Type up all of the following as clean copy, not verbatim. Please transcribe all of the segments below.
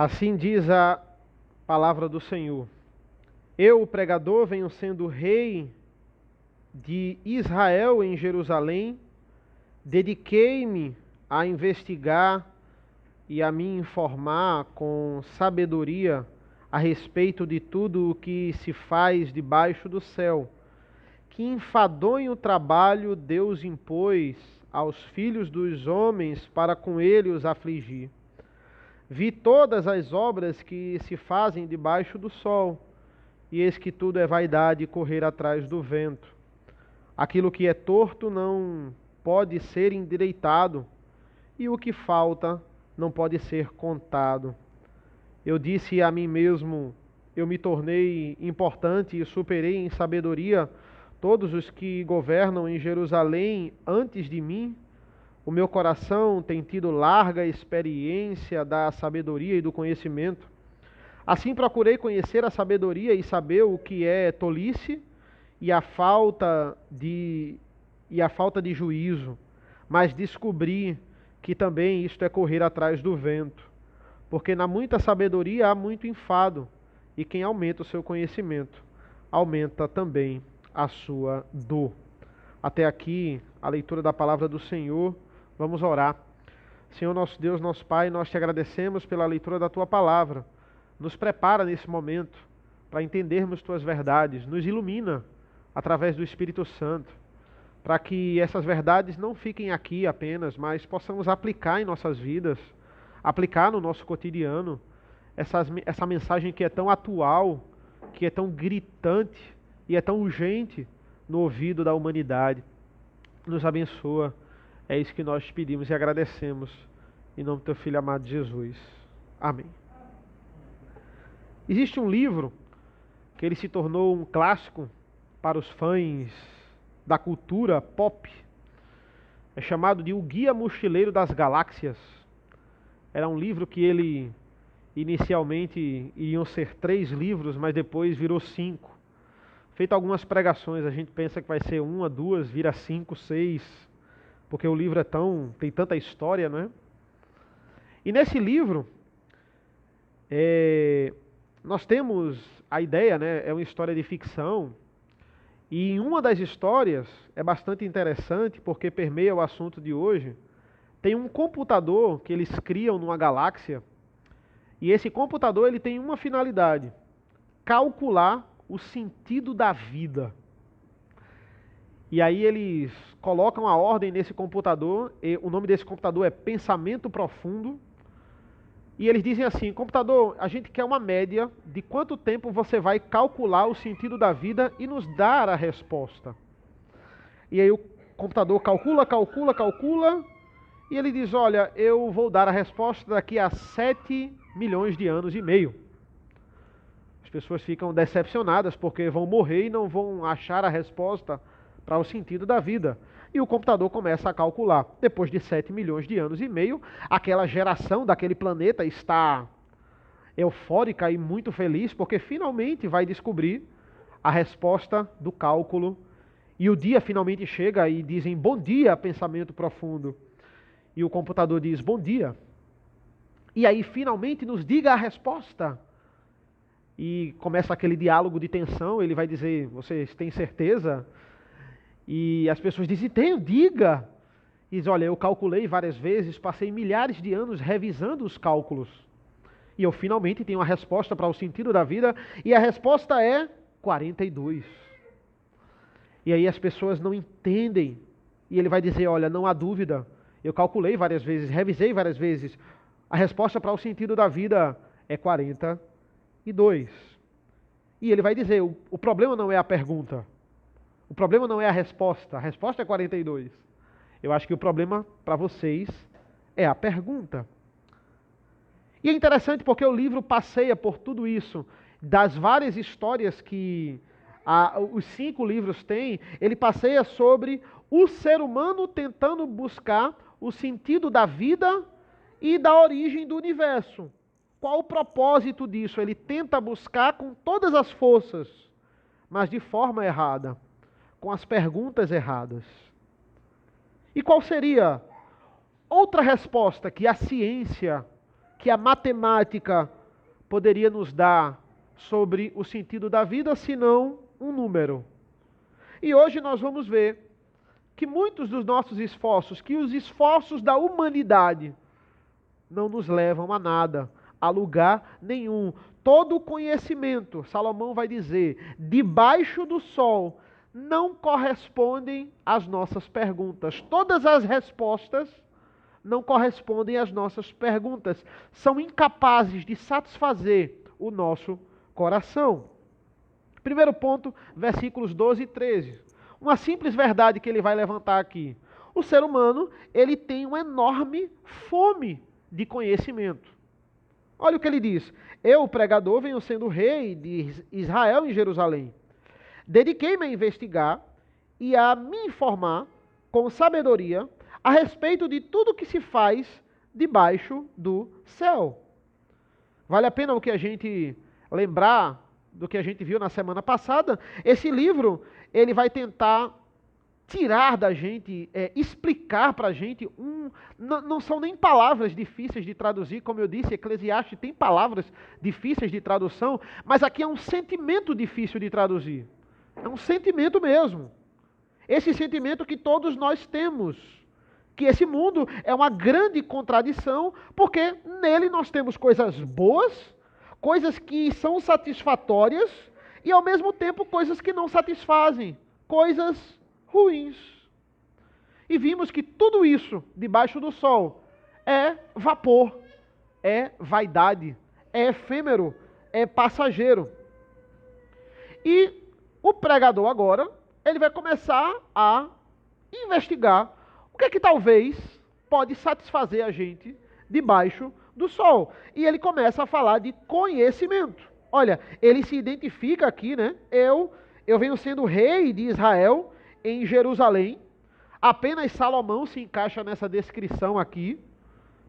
Assim diz a palavra do Senhor. Eu, o pregador, venho sendo rei de Israel em Jerusalém, dediquei-me a investigar e a me informar com sabedoria a respeito de tudo o que se faz debaixo do céu. Que enfadonho trabalho Deus impôs aos filhos dos homens para com ele os afligir. Vi todas as obras que se fazem debaixo do sol, e eis que tudo é vaidade e correr atrás do vento. Aquilo que é torto não pode ser endireitado, e o que falta não pode ser contado. Eu disse a mim mesmo, eu me tornei importante e superei em sabedoria todos os que governam em Jerusalém antes de mim. O meu coração tem tido larga experiência da sabedoria e do conhecimento. Assim procurei conhecer a sabedoria e saber o que é tolice e a falta de juízo, mas descobri que também isto é correr atrás do vento, porque na muita sabedoria há muito enfado, e quem aumenta o seu conhecimento, aumenta também a sua dor. Até aqui a leitura da palavra do Senhor. Vamos orar. Senhor nosso Deus, nosso Pai, nós te agradecemos pela leitura da tua palavra. Nos prepara nesse momento para entendermos tuas verdades, nos ilumina através do Espírito Santo, para que essas verdades não fiquem aqui apenas, mas possamos aplicar em nossas vidas, aplicar no nosso cotidiano, essa mensagem que é tão atual, que é tão gritante e é tão urgente no ouvido da humanidade. Nos abençoa, é isso que nós pedimos e agradecemos, em nome do teu Filho amado Jesus. Amém. Existe um livro que ele se tornou um clássico para os fãs da cultura pop. É chamado de O Guia Mochileiro das Galáxias. Era um livro que ele inicialmente iriam ser 3 livros, mas depois virou 5. Feito algumas pregações, a gente pensa que vai ser 1, 2, vira 5, 6, porque o livro tem tanta história, não é? E nesse livro, nós temos a ideia, né? É uma história de ficção, e em uma das histórias, é bastante interessante, porque permeia o assunto de hoje, tem um computador que eles criam numa galáxia, e esse computador ele tem uma finalidade: calcular o sentido da vida. E aí eles colocam a ordem nesse computador, e o nome desse computador é Pensamento Profundo, e eles dizem assim: computador, a gente quer uma média de quanto tempo você vai calcular o sentido da vida e nos dar a resposta. E aí o computador calcula, e ele diz: olha, eu vou dar a resposta daqui a 7 milhões de anos e meio. As pessoas ficam decepcionadas porque vão morrer e não vão achar a resposta para o sentido da vida. E o computador começa a calcular. Depois de 7 milhões de anos e meio, aquela geração daquele planeta está eufórica e muito feliz, porque finalmente vai descobrir a resposta do cálculo. E o dia finalmente chega e dizem: bom dia, pensamento profundo. E o computador diz: bom dia. E aí finalmente nos diga a resposta. E começa aquele diálogo de tensão. Ele vai dizer: vocês têm certeza? E as pessoas dizem: tenho, diga. E diz: olha, eu calculei várias vezes, passei milhares de anos revisando os cálculos. E eu finalmente tenho a resposta para o sentido da vida, e a resposta é 42. E aí as pessoas não entendem. E ele vai dizer: olha, não há dúvida, eu calculei várias vezes, revisei várias vezes, a resposta para o sentido da vida é 42. E ele vai dizer: o problema não é a pergunta, o problema não é a resposta é 42. Eu acho que o problema para vocês é a pergunta. E é interessante porque o livro passeia por tudo isso, das várias histórias que os 5 livros têm, ele passeia sobre o ser humano tentando buscar o sentido da vida e da origem do universo. Qual o propósito disso? Ele tenta buscar com todas as forças, mas de forma errada, com as perguntas erradas. E qual seria outra resposta que a ciência que a matemática poderia nos dar sobre o sentido da vida, senão um número. E hoje nós vamos ver que muitos dos nossos esforços, que os esforços da humanidade, não nos levam a nada, a lugar nenhum. Todo o conhecimento, Salomão vai dizer, debaixo do sol, não correspondem às nossas perguntas. Todas as respostas não correspondem às nossas perguntas. São incapazes de satisfazer o nosso coração. Primeiro ponto, versículos 12 e 13. Uma simples verdade que ele vai levantar aqui. O ser humano, ele tem uma enorme fome de conhecimento. Olha o que ele diz. Eu, o pregador, venho sendo rei de Israel em Jerusalém. Dediquei-me a investigar e a me informar com sabedoria a respeito de tudo que se faz debaixo do céu. Vale a pena o que a gente lembrar do que a gente viu na semana passada. Esse livro, ele vai tentar tirar da gente, explicar para a gente, não são nem palavras difíceis de traduzir, como eu disse, Eclesiastes tem palavras difíceis de tradução, mas aqui é um sentimento difícil de traduzir. É um sentimento mesmo. Esse sentimento que todos nós temos, que esse mundo é uma grande contradição, porque nele nós temos coisas boas, coisas que são satisfatórias, e ao mesmo tempo coisas que não satisfazem, coisas ruins. E vimos que tudo isso, debaixo do sol, é vapor, é vaidade, é efêmero, é passageiro. E o pregador agora, ele vai começar a investigar o que é que talvez pode satisfazer a gente debaixo do sol. E ele começa a falar de conhecimento. Olha, ele se identifica aqui, né? Eu venho sendo rei de Israel em Jerusalém. Apenas Salomão se encaixa nessa descrição aqui,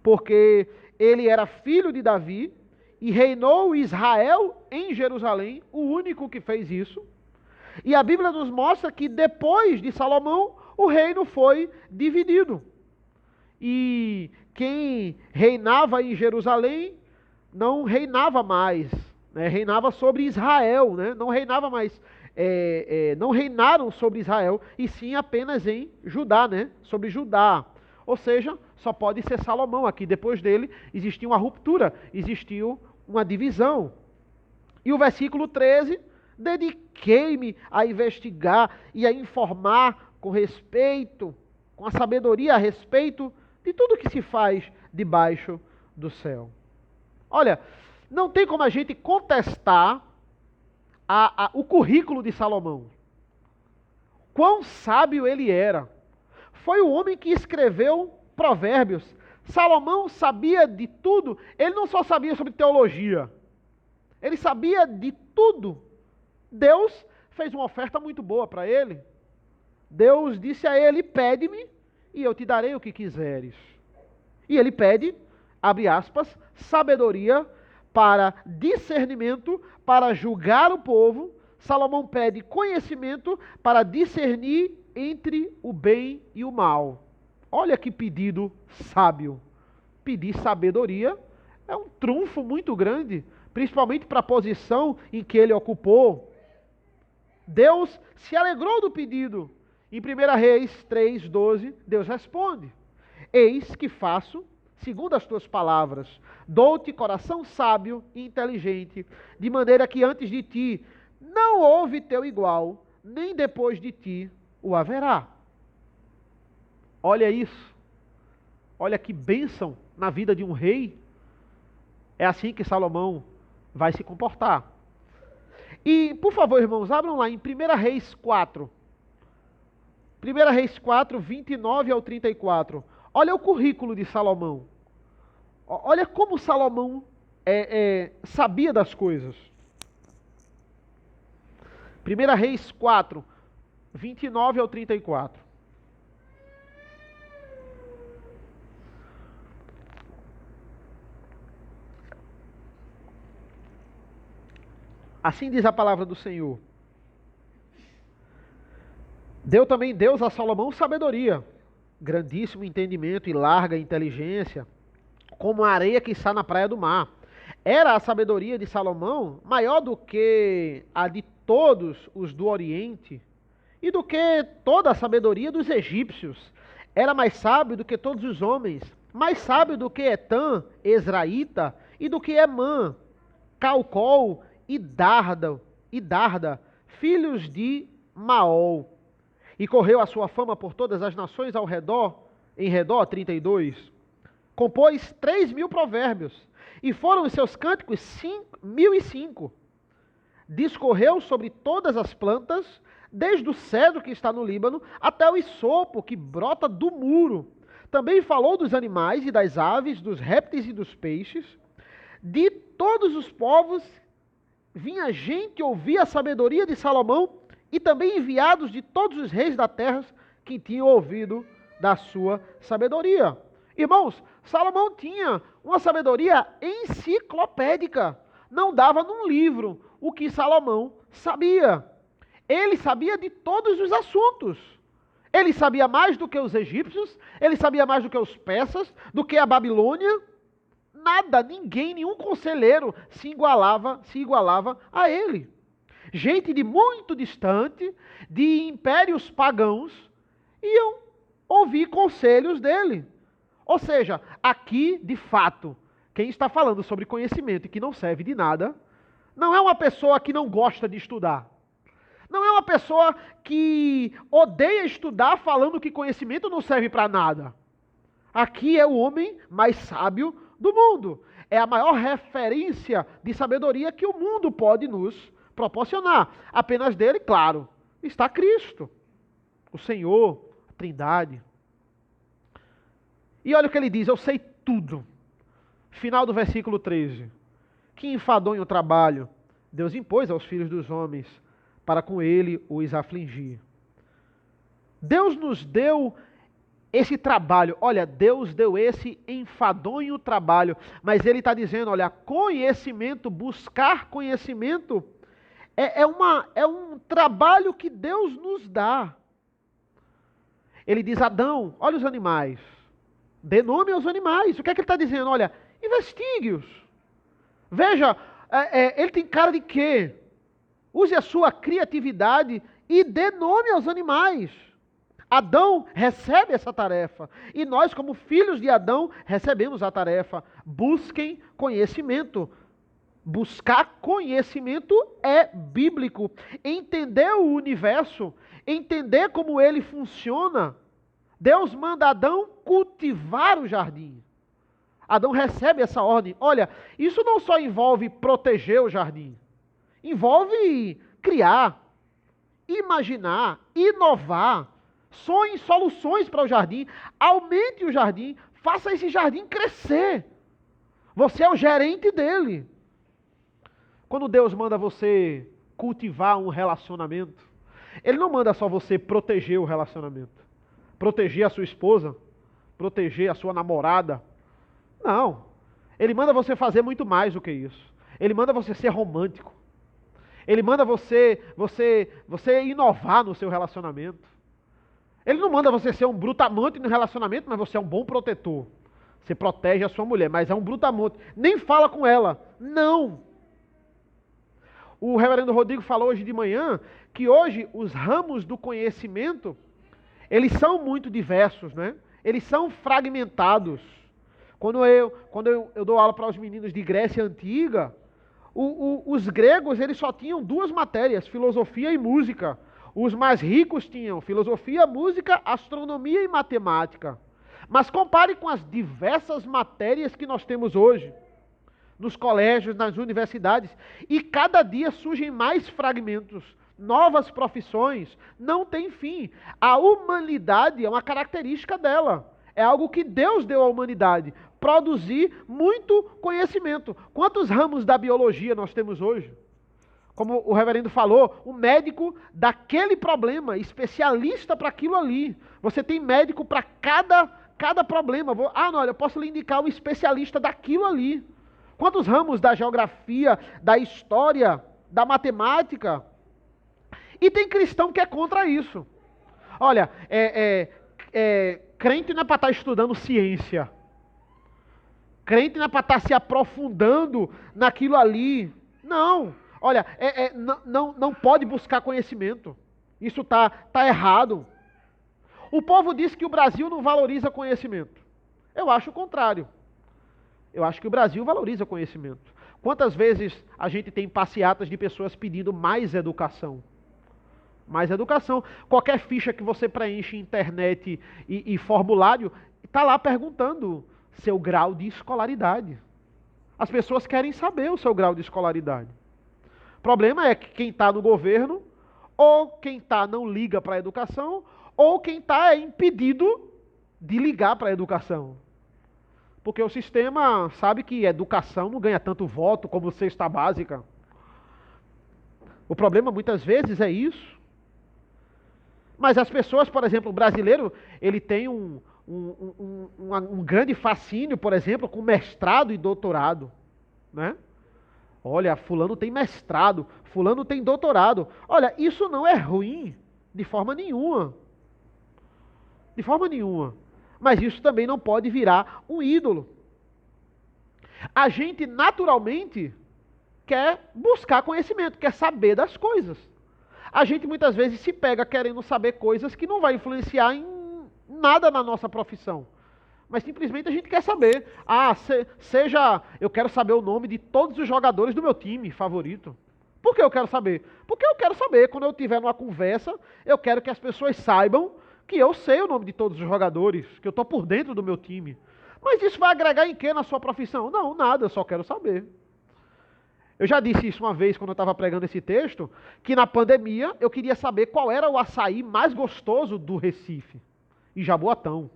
porque ele era filho de Davi e reinou Israel em Jerusalém, o único que fez isso. E a Bíblia nos mostra que depois de Salomão, o reino foi dividido. E quem reinava em Jerusalém não reinava mais, né? Reinava sobre Israel, né? Não reinava mais, não reinaram sobre Israel, e sim apenas em Judá, né? Sobre Judá. Ou seja, só pode ser Salomão aqui. Depois dele existiu uma ruptura, existiu uma divisão. E o versículo 13, dediquei-me a investigar e a informar com respeito, com a sabedoria a respeito de tudo que se faz debaixo do céu. Olha, não tem como a gente contestar o currículo de Salomão. Quão sábio ele era. Foi o homem que escreveu Provérbios. Salomão sabia de tudo. Ele não só sabia sobre teologia. Ele sabia de tudo. Deus fez uma oferta muito boa para ele. Deus disse a ele, pede-me e eu te darei o que quiseres. E ele pede, abre aspas, sabedoria para discernimento, para julgar o povo. Salomão pede conhecimento para discernir entre o bem e o mal. Olha que pedido sábio. Pedir sabedoria é um trunfo muito grande, principalmente para a posição em que ele ocupou. Deus se alegrou do pedido. Em 1 Reis 3:12, Deus responde: eis que faço, segundo as tuas palavras, dou-te coração sábio e inteligente, de maneira que antes de ti não houve teu igual, nem depois de ti o haverá. Olha isso. Olha que bênção na vida de um rei. É assim que Salomão vai se comportar. E, por favor, irmãos, abram lá em 1 Reis 4. 1 Reis 4, 29 ao 34. Olha o currículo de Salomão. Olha como Salomão sabia das coisas. 1 Reis 4, 29 ao 34. Assim diz a palavra do Senhor. Deu também Deus a Salomão sabedoria, grandíssimo entendimento e larga inteligência, como a areia que está na praia do mar. Era a sabedoria de Salomão maior do que a de todos os do Oriente e do que toda a sabedoria dos egípcios. Era mais sábio do que todos os homens, mais sábio do que Etã, Ezraíta, e do que Emã, Calcol e Darda, filhos de Maol. E correu a sua fama por todas as nações em redor, 32. Compôs 3.000 provérbios, e foram os seus cânticos 1.005. Discorreu sobre todas as plantas, desde o cedro que está no Líbano, até o isopo que brota do muro. Também falou dos animais e das aves, dos répteis e dos peixes. De todos os povos vinha gente ouvir a sabedoria de Salomão, e também enviados de todos os reis da terra que tinham ouvido da sua sabedoria. Irmãos, Salomão tinha uma sabedoria enciclopédica. Não dava num livro o que Salomão sabia. Ele sabia de todos os assuntos. Ele sabia mais do que os egípcios, ele sabia mais do que os persas, do que a Babilônia. Nada, ninguém, nenhum conselheiro se igualava a ele. Gente de muito distante, de impérios pagãos, iam ouvir conselhos dele. Ou seja, aqui, de fato, quem está falando sobre conhecimento e que não serve de nada, não é uma pessoa que não gosta de estudar. Não é uma pessoa que odeia estudar falando que conhecimento não serve para nada. Aqui é o homem mais sábio do mundo. É a maior referência de sabedoria que o mundo pode nos proporcionar. Apenas dele, claro, está Cristo, o Senhor, a Trindade. E olha o que ele diz: eu sei tudo. Final do versículo 13. Que enfadonho trabalho Deus impôs aos filhos dos homens para com ele os afligir. Deus nos deu esse trabalho. Olha, Deus deu esse enfadonho trabalho. Mas ele está dizendo, olha, conhecimento, buscar conhecimento é um trabalho que Deus nos dá. Ele diz, Adão, olha os animais. Dê nome aos animais. O que é que ele está dizendo? Olha, investigue-os. Veja, ele tem cara de quê? Use a sua criatividade e dê nome aos animais. Adão recebe essa tarefa. E nós, como filhos de Adão, recebemos a tarefa. Busquem conhecimento. Buscar conhecimento é bíblico. Entender o universo, entender como ele funciona. Deus manda Adão cultivar o jardim. Adão recebe essa ordem. Olha, isso não só envolve proteger o jardim. Envolve criar, imaginar, inovar. Sonhe soluções para o jardim. Aumente o jardim. Faça esse jardim crescer. Você é o gerente dele. Quando Deus manda você cultivar um relacionamento, Ele não manda só você proteger o relacionamento. Proteger a sua esposa. Proteger a sua namorada. Não. Ele manda você fazer muito mais do que isso. Ele manda você ser romântico. Ele manda você inovar no seu relacionamento. Ele não manda você ser um brutamonte no relacionamento, mas você é um bom protetor. Você protege a sua mulher, mas é um brutamonte. Nem fala com ela. Não. O reverendo Rodrigo falou hoje de manhã que hoje os ramos do conhecimento, eles são muito diversos, né? Eles são fragmentados. Quando eu dou aula para os meninos de Grécia Antiga, os gregos eles só tinham 2 matérias, filosofia e música. Os mais ricos tinham filosofia, música, astronomia e matemática. Mas compare com as diversas matérias que nós temos hoje, nos colégios, nas universidades, e cada dia surgem mais fragmentos, novas profissões, não tem fim. A humanidade é uma característica dela, é algo que Deus deu à humanidade, produzir muito conhecimento. Quantos ramos da biologia nós temos hoje? Como o reverendo falou, o médico daquele problema, especialista para aquilo ali. Você tem médico para cada problema. Não, eu posso lhe indicar um especialista daquilo ali. Quantos ramos da geografia, da história, da matemática? E tem cristão que é contra isso. Olha, crente não é para estar estudando ciência. crente não é para estar se aprofundando naquilo ali. Não. Olha, não pode buscar conhecimento. Isso tá errado. O povo diz que o Brasil não valoriza conhecimento. Eu acho o contrário. Eu acho que o Brasil valoriza conhecimento. Quantas vezes a gente tem passeatas de pessoas pedindo mais educação? Mais educação. Qualquer ficha que você preenche em internet e formulário, está lá perguntando seu grau de escolaridade. As pessoas querem saber o seu grau de escolaridade. O problema é que quem está no governo, ou quem está não liga para a educação, ou quem está é impedido de ligar para a educação. Porque o sistema sabe que educação não ganha tanto voto como cesta básica. O problema muitas vezes é isso. Mas as pessoas, por exemplo, o brasileiro, ele tem um grande fascínio, por exemplo, com mestrado e doutorado, né? Olha, fulano tem mestrado, fulano tem doutorado. Olha, isso não é ruim de forma nenhuma. De forma nenhuma. Mas isso também não pode virar um ídolo. A gente naturalmente quer buscar conhecimento, quer saber das coisas. A gente muitas vezes se pega querendo saber coisas que não vai influenciar em nada na nossa profissão. Mas simplesmente a gente quer saber. Eu quero saber o nome de todos os jogadores do meu time favorito. Por que eu quero saber? Porque eu quero saber, quando eu estiver numa conversa, eu quero que as pessoas saibam que eu sei o nome de todos os jogadores, que eu estou por dentro do meu time. Mas isso vai agregar em quê na sua profissão? Não, nada, eu só quero saber. Eu já disse isso uma vez, quando eu estava pregando esse texto, que na pandemia eu queria saber qual era o açaí mais gostoso do Recife, em Jaboatão.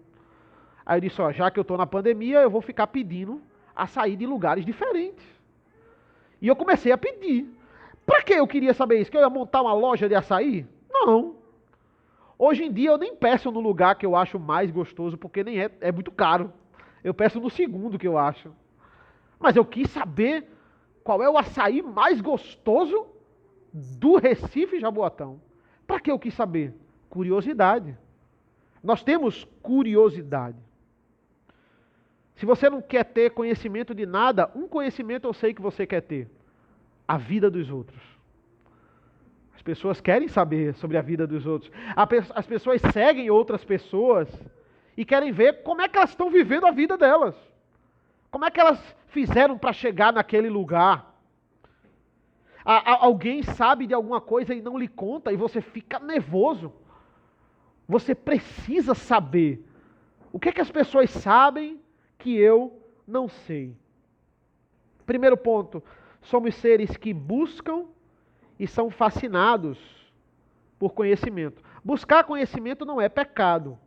Aí eu disse, já que eu estou na pandemia, eu vou ficar pedindo açaí de lugares diferentes. E eu comecei a pedir. Para que eu queria saber isso? Que eu ia montar uma loja de açaí? Não. Hoje em dia eu nem peço no lugar que eu acho mais gostoso, porque nem é muito caro. Eu peço no segundo que eu acho. Mas eu quis saber qual é o açaí mais gostoso do Recife, Jaboatão. Para que eu quis saber? Curiosidade. Nós temos curiosidade. Se você não quer ter conhecimento de nada, um conhecimento eu sei que você quer ter. A vida dos outros. As pessoas querem saber sobre a vida dos outros. As pessoas seguem outras pessoas e querem ver como é que elas estão vivendo a vida delas. Como é que elas fizeram para chegar naquele lugar. Alguém sabe de alguma coisa e não lhe conta e você fica nervoso. Você precisa saber. O que é que as pessoas sabem que eu não sei? Primeiro ponto, somos seres que buscam e são fascinados por conhecimento. Buscar conhecimento não é pecado.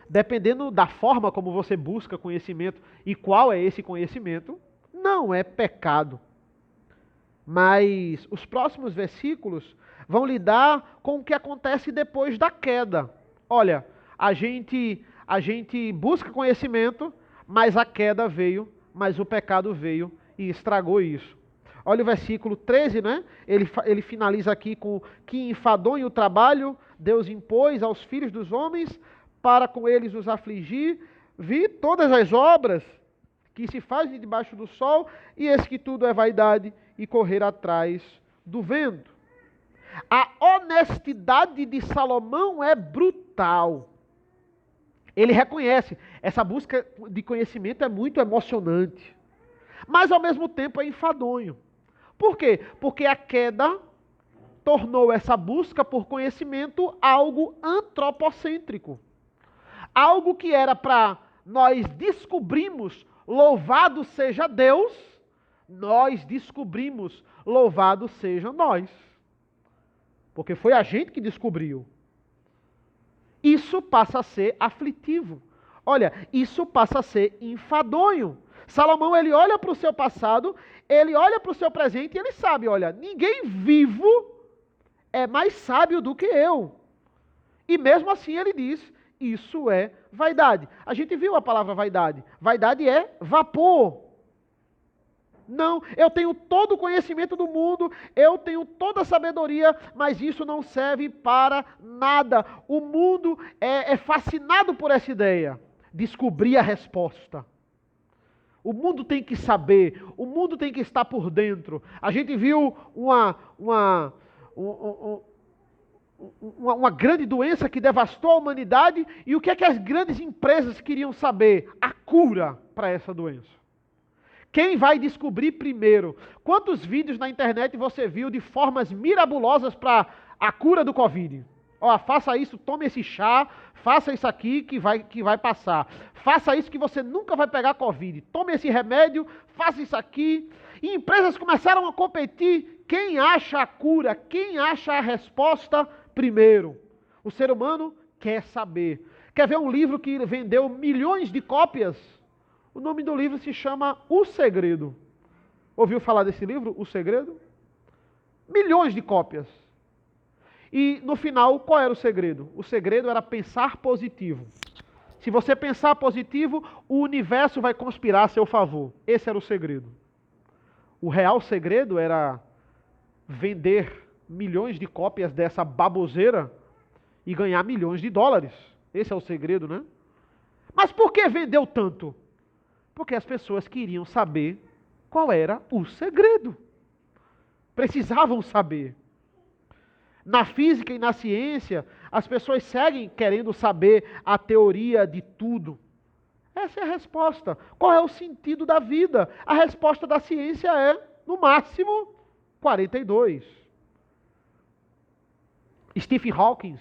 Dependendo da forma como você busca conhecimento e qual é esse conhecimento, não é pecado. Mas os próximos versículos vão lidar com o que acontece depois da queda. Olha, a gente busca conhecimento, mas a queda veio, mas o pecado veio e estragou isso. Olha o versículo 13, né? Ele finaliza aqui com que enfadonho o trabalho Deus impôs aos filhos dos homens para com eles os afligir. Vi todas as obras que se fazem debaixo do sol, e eis que tudo é vaidade e correr atrás do vento. A honestidade de Salomão é brutal. Ele reconhece, essa busca de conhecimento é muito emocionante, mas ao mesmo tempo é enfadonho. Por quê? Porque a queda tornou essa busca por conhecimento algo antropocêntrico. Algo que era para nós descobrirmos, louvado seja Deus, nós descobrimos, louvado seja nós. Porque foi a gente que descobriu. Isso passa a ser aflitivo. Olha, isso passa a ser enfadonho. Salomão, ele olha para o seu passado, ele olha para o seu presente e ele sabe, olha, ninguém vivo é mais sábio do que eu. E mesmo assim ele diz, isso é vaidade. A gente viu a palavra vaidade. Vaidade é vapor. Não, eu tenho todo o conhecimento do mundo, eu tenho toda a sabedoria, mas isso não serve para nada. O mundo é fascinado por essa ideia. Descobrir a resposta. O mundo tem que saber, o mundo tem que estar por dentro. A gente viu uma grande doença que devastou a humanidade, e o que é que as grandes empresas queriam saber? A cura para essa doença. Quem vai descobrir primeiro? Quantos vídeos na internet você viu de formas mirabolosas para a cura do Covid? Ó, faça isso, tome esse chá, faça isso aqui que vai passar. Faça isso que você nunca vai pegar Covid. Tome esse remédio, faça isso aqui. E empresas começaram a competir. Quem acha a cura, quem acha a resposta primeiro? O ser humano quer saber. Quer ver um livro que vendeu milhões de cópias? O nome do livro se chama O Segredo. Ouviu falar desse livro, O Segredo? Milhões de cópias. E no final, qual era o segredo? O segredo era pensar positivo. Se você pensar positivo, o universo vai conspirar a seu favor. Esse era o segredo. O real segredo era vender milhões de cópias dessa baboseira e ganhar milhões de dólares. Esse é o segredo, né? Mas por que vendeu tanto? Porque as pessoas queriam saber qual era o segredo. Precisavam saber. Na física e na ciência, as pessoas seguem querendo saber a teoria de tudo. Essa é a resposta. Qual é o sentido da vida? A resposta da ciência é, no máximo, 42. Stephen Hawking,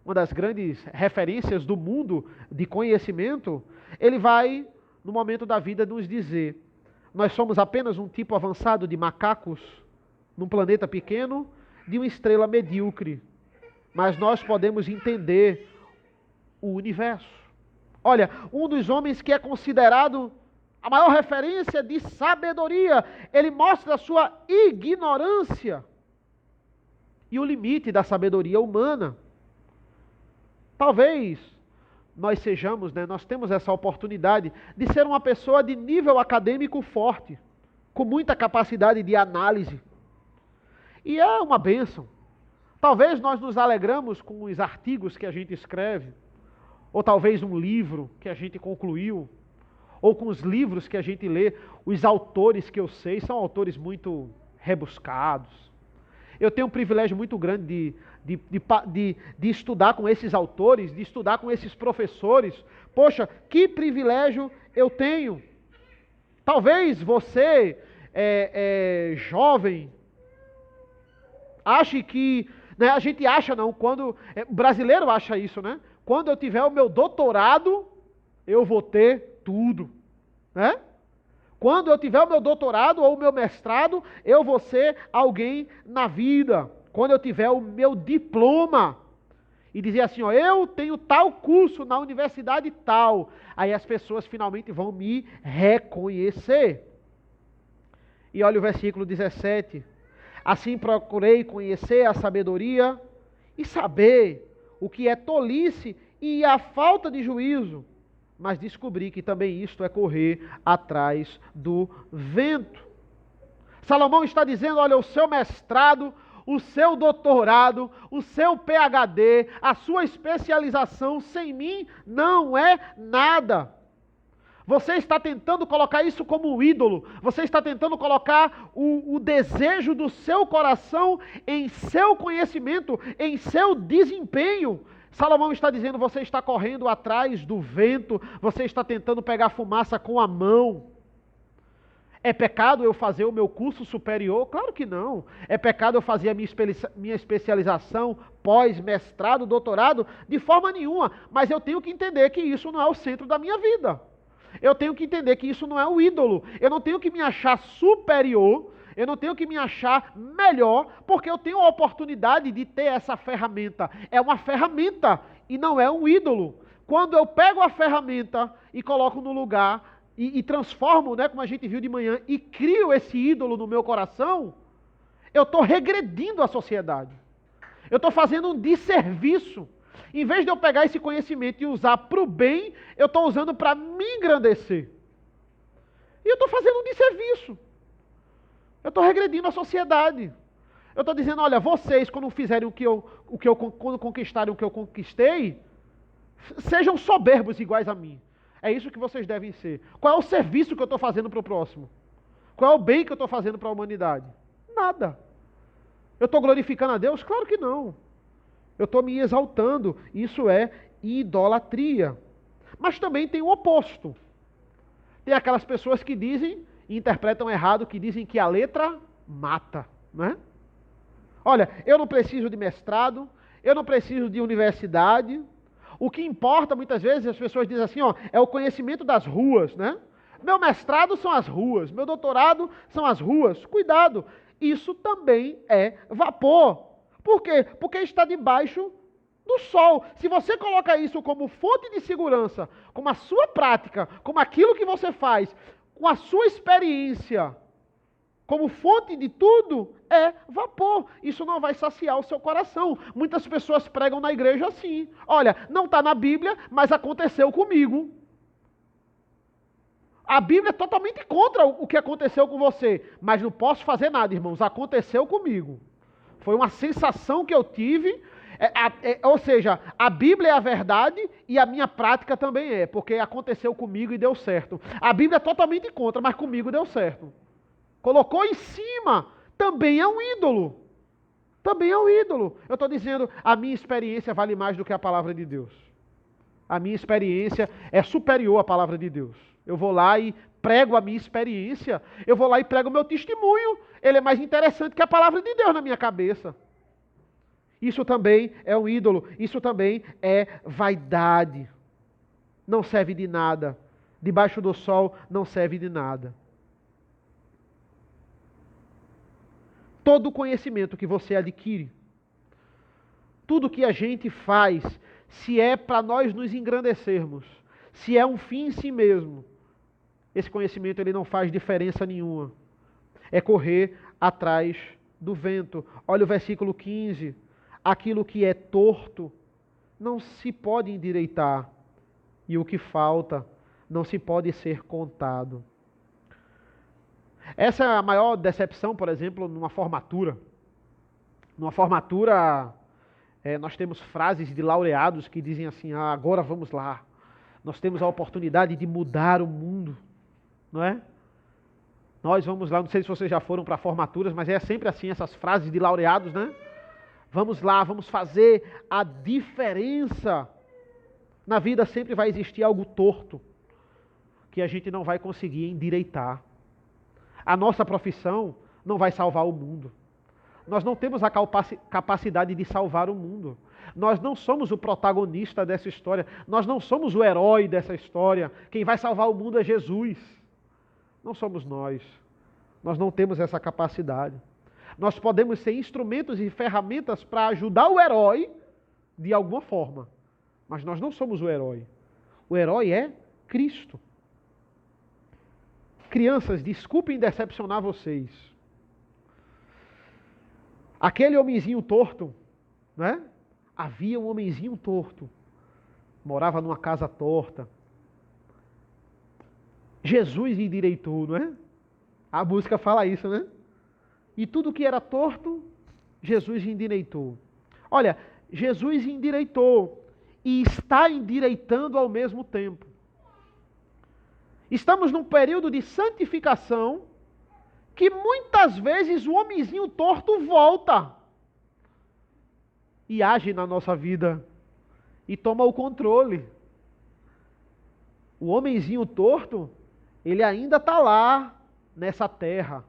uma das grandes referências do mundo de conhecimento, ele vai, no momento da vida, nos dizer: nós somos apenas um tipo avançado de macacos num planeta pequeno, de uma estrela medíocre, mas nós podemos entender o universo. Olha, um dos homens que é considerado a maior referência de sabedoria, ele mostra a sua ignorância e o limite da sabedoria humana. Talvez nós sejamos, nós temos essa oportunidade de ser uma pessoa de nível acadêmico forte, com muita capacidade de análise. E é uma bênção. Talvez nós nos alegramos com os artigos que a gente escreve, ou talvez um livro que a gente concluiu, ou com os livros que a gente lê. Os autores que eu sei são autores muito rebuscados. Eu tenho um privilégio muito grande de estudar com esses autores, de estudar com esses professores. Poxa, que privilégio eu tenho. Talvez você, jovem, ache que, a gente acha não, quando, o brasileiro acha isso, né? Quando eu tiver o meu doutorado, eu vou ter tudo, né? Quando eu tiver o meu doutorado ou o meu mestrado, eu vou ser alguém na vida. Quando eu tiver o meu diploma, e dizer assim, ó, eu tenho tal curso na universidade tal, aí as pessoas finalmente vão me reconhecer. E olha o versículo 17. Assim procurei conhecer a sabedoria e saber o que é tolice e a falta de juízo, mas descobri que também isto é correr atrás do vento. Salomão está dizendo, olha, o seu mestrado, o seu doutorado, o seu PhD, a sua especialização sem mim não é nada. Você está tentando colocar isso como um ídolo. Você está tentando colocar o desejo do seu coração em seu conhecimento, em seu desempenho. Salomão está dizendo, você está correndo atrás do vento, você está tentando pegar fumaça com a mão. É pecado eu fazer o meu curso superior? Claro que não. É pecado eu fazer a minha especialização, pós-mestrado, doutorado? De forma nenhuma. Mas eu tenho que entender que isso não é o centro da minha vida. Eu tenho que entender que isso não é o ídolo. Eu não tenho que me achar superior, eu não tenho que me achar melhor, porque eu tenho a oportunidade de ter essa ferramenta. É uma ferramenta e não é um ídolo. Quando eu pego a ferramenta e coloco no lugar e transformo, como a gente viu de manhã, e crio esse ídolo no meu coração, eu estou regredindo a sociedade. Eu estou fazendo um desserviço. Em vez de eu pegar esse conhecimento e usar para o bem, eu estou usando para me engrandecer. E eu estou fazendo um desserviço. Eu estou regredindo a sociedade. Eu estou dizendo, olha, vocês, quando fizerem quando conquistarem o que eu conquistei, sejam soberbos iguais a mim. É isso que vocês devem ser. Qual é o serviço que eu estou fazendo para o próximo? Qual é o bem que eu estou fazendo para a humanidade? Nada. Eu estou glorificando a Deus? Claro que não. Eu estou me exaltando. Isso é idolatria. Mas também tem o oposto. Tem aquelas pessoas que dizem, e interpretam errado, que dizem que a letra mata, né? Olha, eu não preciso de mestrado, eu não preciso de universidade. O que importa, muitas vezes, as pessoas dizem assim, ó, é o conhecimento das ruas, né? Meu mestrado são as ruas, meu doutorado são as ruas. Cuidado, isso também é vapor. Por quê? Porque está debaixo do sol. Se você coloca isso como fonte de segurança, como a sua prática, como aquilo que você faz, com a sua experiência, como fonte de tudo, é vapor. Isso não vai saciar o seu coração. Muitas pessoas pregam na igreja assim. Olha, não está na Bíblia, mas aconteceu comigo. A Bíblia é totalmente contra o que aconteceu com você. Mas não posso fazer nada, irmãos. Aconteceu comigo. Foi uma sensação que eu tive. Ou seja, a Bíblia é a verdade e a minha prática também é. Porque aconteceu comigo e deu certo. A Bíblia é totalmente contra, mas comigo deu certo. Colocou em cima, também é um ídolo. Também é um ídolo. Eu estou dizendo, a minha experiência vale mais do que a palavra de Deus. A minha experiência é superior à palavra de Deus. Eu vou lá e prego a minha experiência. Eu vou lá e prego o meu testemunho. Ele é mais interessante que a palavra de Deus na minha cabeça. Isso também é um ídolo. Isso também é vaidade. Não serve de nada. Debaixo do sol não serve de nada. Todo o conhecimento que você adquire, tudo que a gente faz, se é para nós nos engrandecermos, se é um fim em si mesmo, esse conhecimento ele não faz diferença nenhuma. É correr atrás do vento. Olha o versículo 15. Aquilo que é torto não se pode endireitar, e o que falta não se pode ser contado. Essa é a maior decepção, por exemplo, numa formatura. Numa formatura, nós temos frases de laureados que dizem assim, agora vamos lá. Nós temos a oportunidade de mudar o mundo, não é? Nós vamos lá, não sei se vocês já foram para formaturas, mas é sempre assim, essas frases de laureados, né? Vamos lá, vamos fazer a diferença. Na vida sempre vai existir algo torto, que a gente não vai conseguir endireitar. A nossa profissão não vai salvar o mundo. Nós não temos a capacidade de salvar o mundo. Nós não somos o protagonista dessa história. Nós não somos o herói dessa história. Quem vai salvar o mundo é Jesus. Não somos nós. Nós não temos essa capacidade. Nós podemos ser instrumentos e ferramentas para ajudar o herói de alguma forma. Mas nós não somos o herói. O herói é Cristo. Crianças, desculpem decepcionar vocês. Aquele homenzinho torto, né? Havia um homenzinho torto. Morava numa casa torta. Jesus endireitou, não é? A música fala isso, né? E tudo que era torto, Jesus endireitou. Olha, Jesus endireitou e está endireitando ao mesmo tempo. Estamos num período de santificação que muitas vezes o homenzinho torto volta e age na nossa vida e toma o controle. O homenzinho torto, ele ainda está lá nessa terra.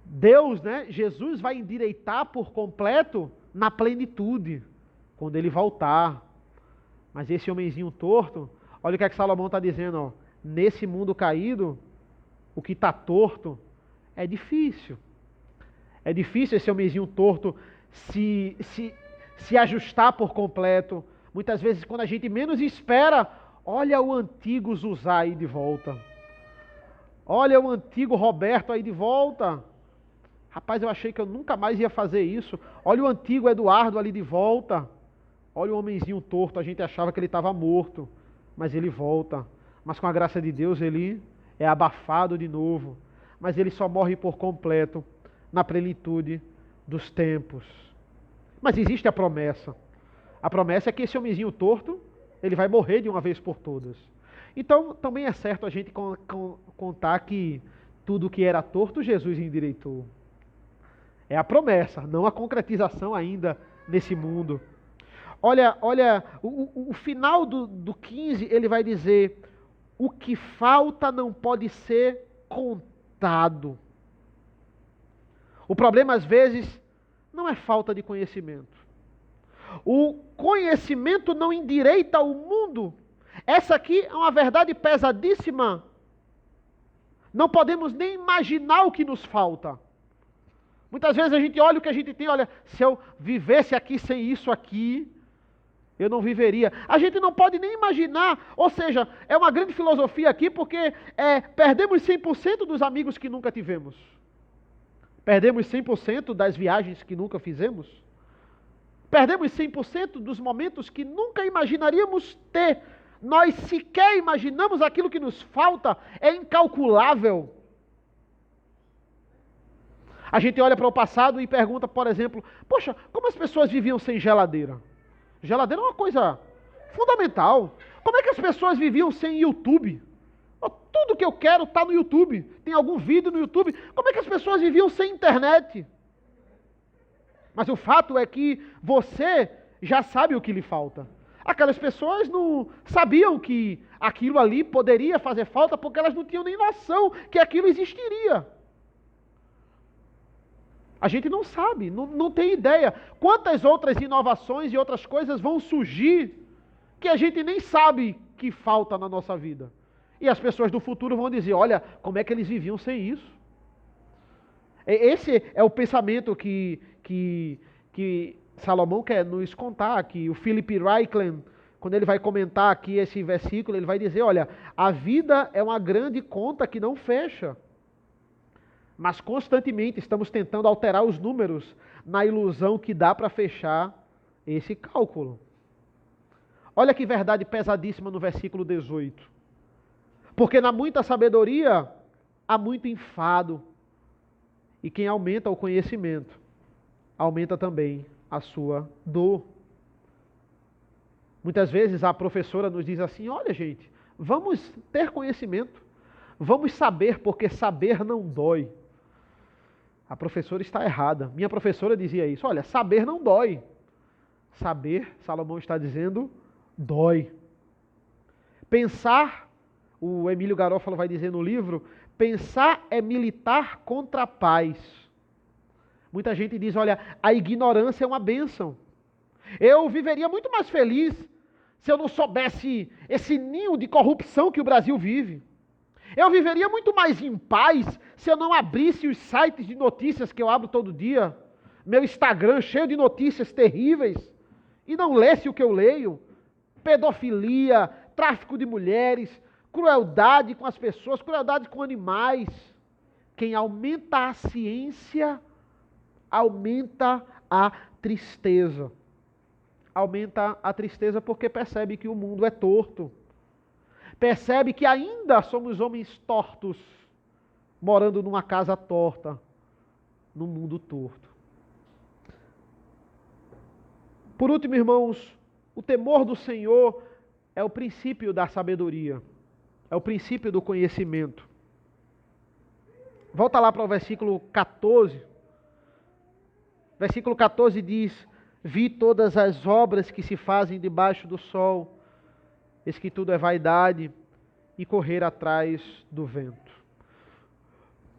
Deus, né? Jesus vai endireitar por completo na plenitude, quando ele voltar. Mas esse homenzinho torto, olha o que é que Salomão está dizendo, ó. Nesse mundo caído, o que está torto é difícil. É difícil esse homenzinho torto se ajustar por completo. Muitas vezes, quando a gente menos espera, olha o antigo Zuzá aí de volta. Olha o antigo Roberto aí de volta. Rapaz, eu achei que eu nunca mais ia fazer isso. Olha o antigo Eduardo ali de volta. Olha o homenzinho torto, a gente achava que ele estava morto, mas ele volta. Mas com a graça de Deus ele é abafado de novo. Mas ele só morre por completo na plenitude dos tempos. Mas existe a promessa. A promessa é que esse homenzinho torto, ele vai morrer de uma vez por todas. Então, também é certo a gente contar que tudo que era torto, Jesus endireitou. É a promessa, não a concretização ainda nesse mundo. Olha, o final do 15, ele vai dizer: o que falta não pode ser contado. O problema, às vezes, não é falta de conhecimento. O conhecimento não endireita o mundo. Essa aqui é uma verdade pesadíssima. Não podemos nem imaginar o que nos falta. Muitas vezes a gente olha o que a gente tem, olha, se eu vivesse aqui sem isso aqui, eu não viveria. A gente não pode nem imaginar, ou seja, é uma grande filosofia aqui, porque perdemos 100% dos amigos que nunca tivemos. Perdemos 100% das viagens que nunca fizemos. Perdemos 100% dos momentos que nunca imaginaríamos ter. Nós sequer imaginamos aquilo que nos falta, é incalculável. A gente olha para o passado e pergunta, por exemplo, poxa, como as pessoas viviam sem geladeira? Geladeira é uma coisa fundamental. Como é que as pessoas viviam sem YouTube? Tudo que eu quero está no YouTube. Tem algum vídeo no YouTube. Como é que as pessoas viviam sem internet? Mas o fato é que você já sabe o que lhe falta. Aquelas pessoas não sabiam que aquilo ali poderia fazer falta porque elas não tinham nem noção que aquilo existiria. A gente não sabe, não tem ideia. Quantas outras inovações e outras coisas vão surgir que a gente nem sabe que falta na nossa vida. E as pessoas do futuro vão dizer, olha, como é que eles viviam sem isso? Esse é o pensamento que Salomão quer nos contar aqui. O Philip Ryken, quando ele vai comentar aqui esse versículo, ele vai dizer, olha, a vida é uma grande conta que não fecha. Mas constantemente estamos tentando alterar os números na ilusão que dá para fechar esse cálculo. Olha que verdade pesadíssima no versículo 18. Porque na muita sabedoria há muito enfado. E quem aumenta o conhecimento, aumenta também a sua dor. Muitas vezes a professora nos diz assim, olha gente, vamos ter conhecimento, vamos saber, porque saber não dói. A professora está errada. Minha professora dizia isso. Olha, saber não dói. Saber, Salomão está dizendo, dói. Pensar, o Emílio Garófalo vai dizer no livro, pensar é militar contra a paz. Muita gente diz, olha, a ignorância é uma bênção. Eu viveria muito mais feliz se eu não soubesse esse ninho de corrupção que o Brasil vive. Eu viveria muito mais em paz se eu não abrisse os sites de notícias que eu abro todo dia, meu Instagram cheio de notícias terríveis, e não lesse o que eu leio. Pedofilia, tráfico de mulheres, crueldade com as pessoas, crueldade com animais. Quem aumenta a ciência, aumenta a tristeza. Aumenta a tristeza porque percebe que o mundo é torto. Percebe que ainda somos homens tortos, morando numa casa torta, num mundo torto. Por último, irmãos, o temor do Senhor é o princípio da sabedoria, é o princípio do conhecimento. Volta lá para o versículo 14. Versículo 14 diz, vi todas as obras que se fazem debaixo do sol, eis que tudo é vaidade e correr atrás do vento.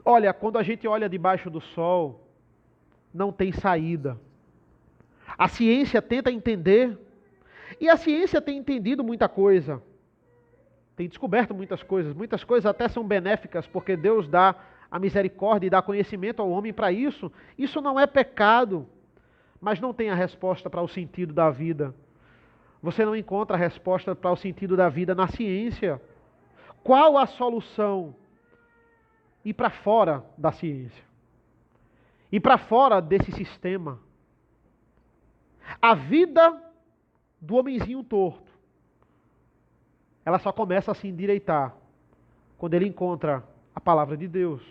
Olha, quando a gente olha debaixo do sol, não tem saída. A ciência tenta entender, e a ciência tem entendido muita coisa. Tem descoberto muitas coisas até são benéficas, porque Deus dá a misericórdia e dá conhecimento ao homem para isso. Isso não é pecado, mas não tem a resposta para o sentido da vida. Você não encontra a resposta para o sentido da vida na ciência. Qual a solução? Ir para fora da ciência. Ir para fora desse sistema. A vida do homenzinho torto, ela só começa a se endireitar quando ele encontra a palavra de Deus.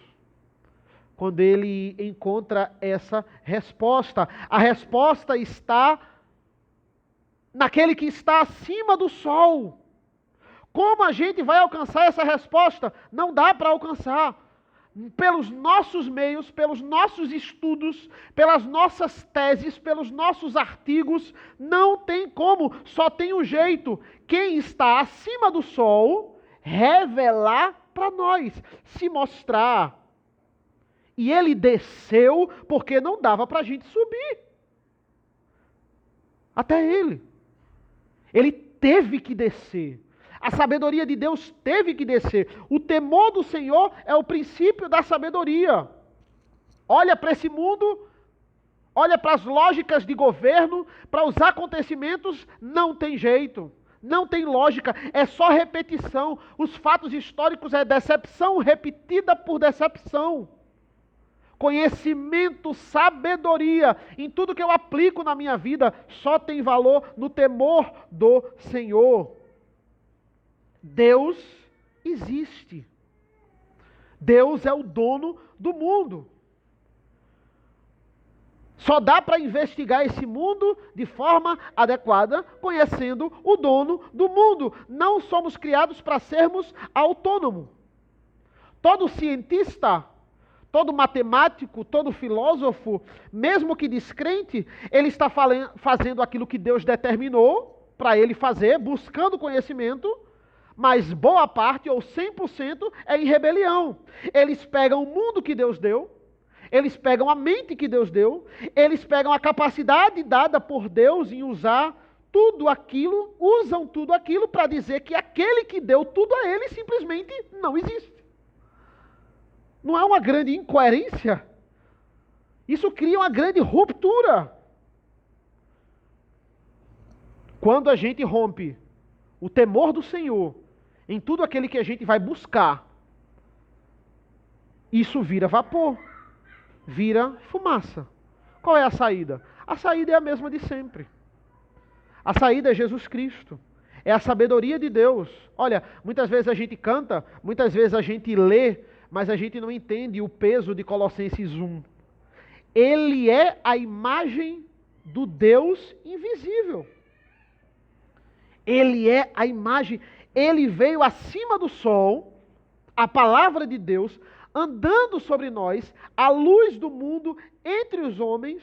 Quando ele encontra essa resposta. A resposta está naquele que está acima do sol. Como a gente vai alcançar essa resposta? Não dá para alcançar. Pelos nossos meios, pelos nossos estudos, pelas nossas teses, pelos nossos artigos, não tem como, só tem um jeito. Quem está acima do sol, revelar para nós, se mostrar. E ele desceu porque não dava para a gente subir. Até ele. Ele teve que descer. A sabedoria de Deus teve que descer. O temor do Senhor é o princípio da sabedoria. Olha para esse mundo, olha para as lógicas de governo, para os acontecimentos, não tem jeito. Não tem lógica, é só repetição. Os fatos históricos é decepção repetida por decepção. Conhecimento, sabedoria, em tudo que eu aplico na minha vida, só tem valor no temor do Senhor. Deus existe. Deus é o dono do mundo. Só dá para investigar esse mundo de forma adequada, conhecendo o dono do mundo. Não somos criados para sermos autônomos. Todo cientista, todo matemático, todo filósofo, mesmo que descrente, ele está fazendo aquilo que Deus determinou para ele fazer, buscando conhecimento, mas boa parte, ou 100%, é em rebelião. Eles pegam o mundo que Deus deu, eles pegam a mente que Deus deu, eles pegam a capacidade dada por Deus em usar tudo aquilo, usam tudo aquilo para dizer que aquele que deu tudo a ele simplesmente não existe. Não é uma grande incoerência? Isso cria uma grande ruptura. Quando a gente rompe o temor do Senhor em tudo aquele que a gente vai buscar, isso vira vapor, vira fumaça. Qual é a saída? A saída é a mesma de sempre. A saída é Jesus Cristo. É a sabedoria de Deus. Olha, muitas vezes a gente canta, muitas vezes a gente lê, mas a gente não entende o peso de Colossenses 1. Ele é a imagem do Deus invisível. Ele é a imagem. Ele veio acima do sol, a palavra de Deus, andando sobre nós, a luz do mundo entre os homens,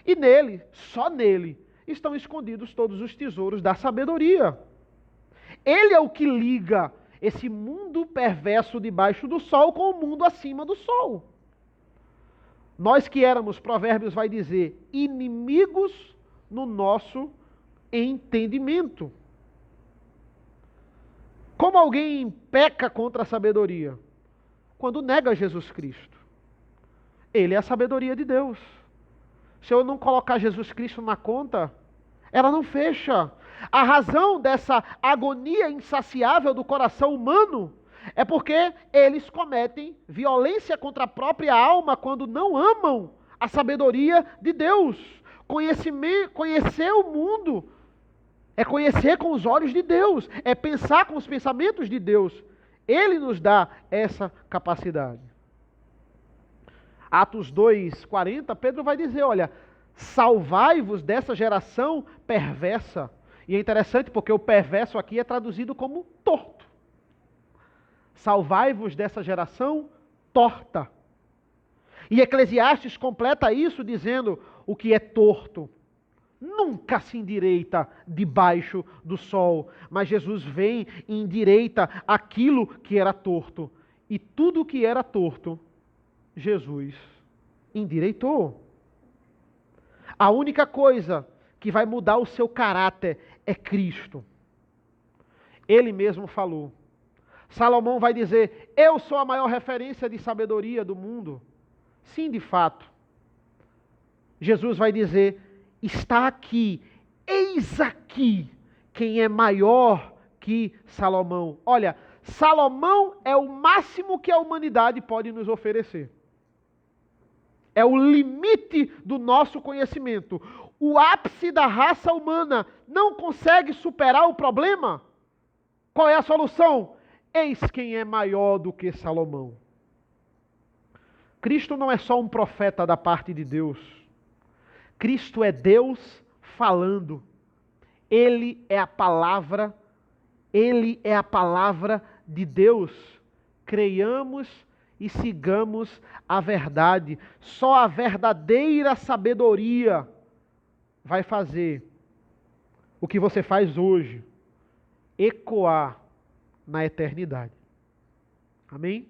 e nele, só nele, estão escondidos todos os tesouros da sabedoria. Ele é o que liga esse mundo perverso debaixo do sol com o mundo acima do sol. Nós que éramos, Provérbios vai dizer, inimigos no nosso entendimento. Como alguém peca contra a sabedoria? Quando nega Jesus Cristo. Ele é a sabedoria de Deus. Se eu não colocar Jesus Cristo na conta, ela não fecha. A razão dessa agonia insaciável do coração humano é porque eles cometem violência contra a própria alma quando não amam a sabedoria de Deus. Conhecer o mundo é conhecer com os olhos de Deus, é pensar com os pensamentos de Deus. Ele nos dá essa capacidade. Atos 2:40, Pedro vai dizer, olha, salvai-vos dessa geração perversa. E é interessante porque o perverso aqui é traduzido como torto. Salvai-vos dessa geração torta. E Eclesiastes completa isso dizendo o que é torto nunca se endireita debaixo do sol. Mas Jesus vem e endireita aquilo que era torto. E tudo que era torto, Jesus endireitou. A única coisa que vai mudar o seu caráter é Cristo. Ele mesmo falou. Salomão vai dizer, eu sou a maior referência de sabedoria do mundo. Sim, de fato. Jesus vai dizer, está aqui, eis aqui, quem é maior que Salomão. Olha, Salomão é o máximo que a humanidade pode nos oferecer. É o limite do nosso conhecimento. O ápice da raça humana não consegue superar o problema? Qual é a solução? Eis quem é maior do que Salomão. Cristo não é só um profeta da parte de Deus. Cristo é Deus falando. Ele é a palavra Ele é a palavra de Deus. Creiamos e sigamos a verdade. Só a verdadeira sabedoria vai fazer o que você faz hoje ecoar na eternidade. Amém?